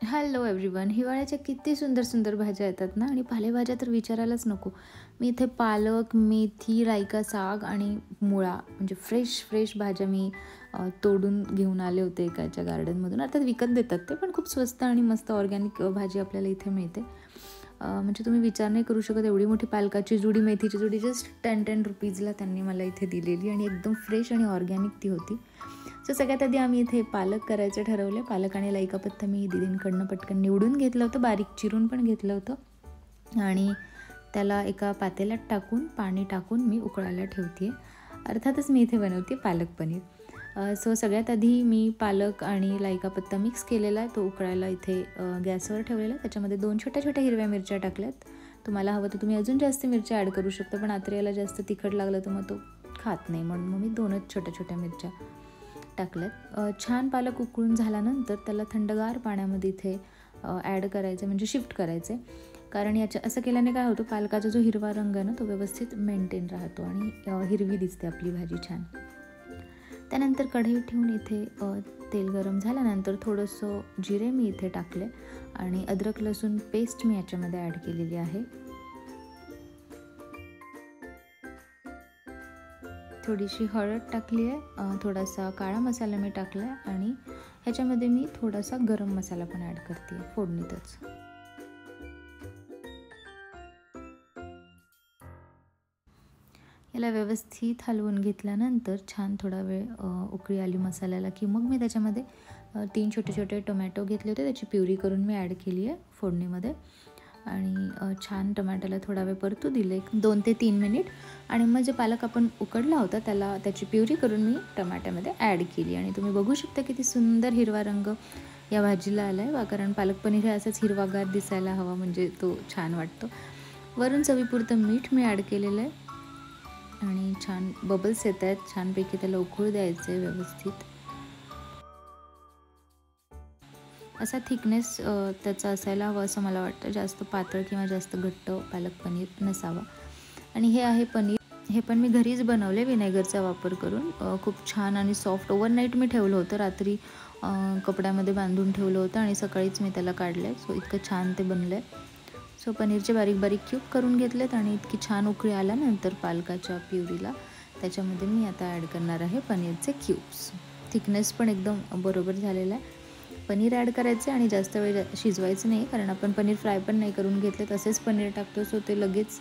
Hello everyone. हिवाळ्याच्या किती सुंदर सुंदर भाज्या येतात ना, आणि पालेभाज्या तर विचारायलाच नको. मी इथे पालक, मेथी, रायका साग आणि मुळा म्हणजे फ्रेश फ्रेश भाज्या मी तोडून घेऊन आले होते एकाच्या गार्डनमधून. अर्थात विकत देतात ते, पण खूप स्वस्त आणि मस्त ऑर्गॅनिक भाजी आपल्याला इथे मिळते. म्हणजे तुम्ही विचार नाही करू शकत, एवढी मोठी पालकाची जुडी, मेथीची जुडी जस्ट 10 रुपीजला त्यांनी मला इथे दिलेली, आणि एकदम फ्रेश आणि ऑर्गॅनिक ती होती. सो सगळ्यात आधी आम्ही इथे पालक करायचं ठरवलं. पालक आणि लाईका पत्ता मी दीदींकडनं पटकन निवडून घेतलं होतं, बारीक चिरून पण घेतलं होतं, आणि त्याला एका पातेल्यात टाकून पाणी टाकून मी उकळायला ठेवते आहे. अर्थातच मी इथे बनवते पालक पनीर. सो सगळ्यात आधी मी पालक आणि लाईका पत्ता मिक्स केलेला आहे, तो उकळायला इथे गॅसवर ठेवलेला आहे. त्याच्यामध्ये 2 छोट्या छोट्या हिरव्या मिरच्या टाकल्यात. तुम्हाला हवं तर तुम्ही अजून जास्त मिरच्या ॲड करू शकता, पण आत्रेयाला जास्त तिखट लागलं तर मग तो खात नाही, म्हणून मग मी 2च छोट्या छोट्या मिरच्या टाकल्यात. छान पालक उकळून झाल्यानंतर त्याला थंडगार पाण्यामध्ये इथे ॲड करायचं, म्हणजे शिफ्ट करायचं आहे. कारण असं केल्याने काय होतं, पालकाचा जो हिरवा रंग आहे ना, तो व्यवस्थित मेंटेन राहतो आणि हिरवी दिसते आपली भाजी छान. त्यानंतर कढई ठेवून इथे तेल गरम झाल्यानंतर थोडंसं जिरे मी इथे टाकले, आणि अद्रक लसूण पेस्ट मी याच्यामध्ये ॲड केलेली आहे. थोडीशी हळद टाकली आहे, थोडासा काळा मसाला मी टाकला आहे, आणि ह्याच्यामध्ये मी थोडासा गरम मसाला पण ॲड करते आहे फोडणीतच. याला व्यवस्थित हलवून घेतल्यानंतर छान थोडा वेळ उकळी आली मसाल्याला, की मग मी त्याच्यामध्ये 3 छोटे छोटे टोमॅटो घेतले होते, त्याची प्युरी करून मी ॲड केली आहे फोडणीमध्ये, आणि छान टोमॅटोला थोडा वेळ परतू दिले, 2 ते 3 मिनिट. आणि मग जे पालक आपण उकडला होता त्याची प्युरी करून मी टोमॅटोमध्ये ॲड केली, आणि तुम्ही बघू शकता किती सुंदर हिरवा रंग या भाजीला आला आहे. कारण पालक पनीर हे असंच हिरवागार दिसायला हवा, म्हणजे तो छान वाटतो. वरून चवीपुरतं मीठ मी ॲड केलेलं आहे, आणि छान बबल्स येत आहेत, छानपैकी त्याला उकळू द्यायचं आहे व्यवस्थित. असा थिकनेस त्याचा असायला हवा असं मला वाटतं, जास्त पातळ किंवा जास्त घट्ट पालक पनीर नसावा. आणि हे आहे पनीर. हे पण मी घरीच बनवले व्हिनेगरचा वापर करून. खूप छान आणि सॉफ्ट. ओव्हरनाईट मी ठेवलं होतं, रात्री कपड्यामध्ये बांधून ठेवलं होतं, आणि सकाळीच मी त्याला काढलं आहे. सो इतकं छान ते बनलं आहे. सो पनीरचे बारीक बारीक क्यूब करून घेतलेत, आणि इतकी छान उकळी आल्यानंतर पालकाच्या प्युरीला त्याच्यामध्ये मी आता ॲड करणार आहे पनीरचे क्यूब्स. थिकनेस पण एकदम बरोबर झालेला आहे. पनीर ॲड करायचं, आणि जास्त वेळ शिजवायचं नाही, कारण आपण पनीर फ्राय पण नाही करून घेतले, तसेच पनीर टाकतो, सो ते लगेच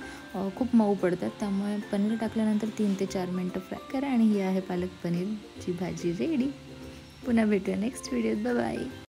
खूप मऊ पडतात. त्यामुळे पनीर टाकल्यानंतर 3 ते 4 मिनटं फ्राय करा, आणि ही आहे पालक पनीरची भाजी रेडी. पुन्हा भेटूया नेक्स्ट व्हिडिओत. बाय.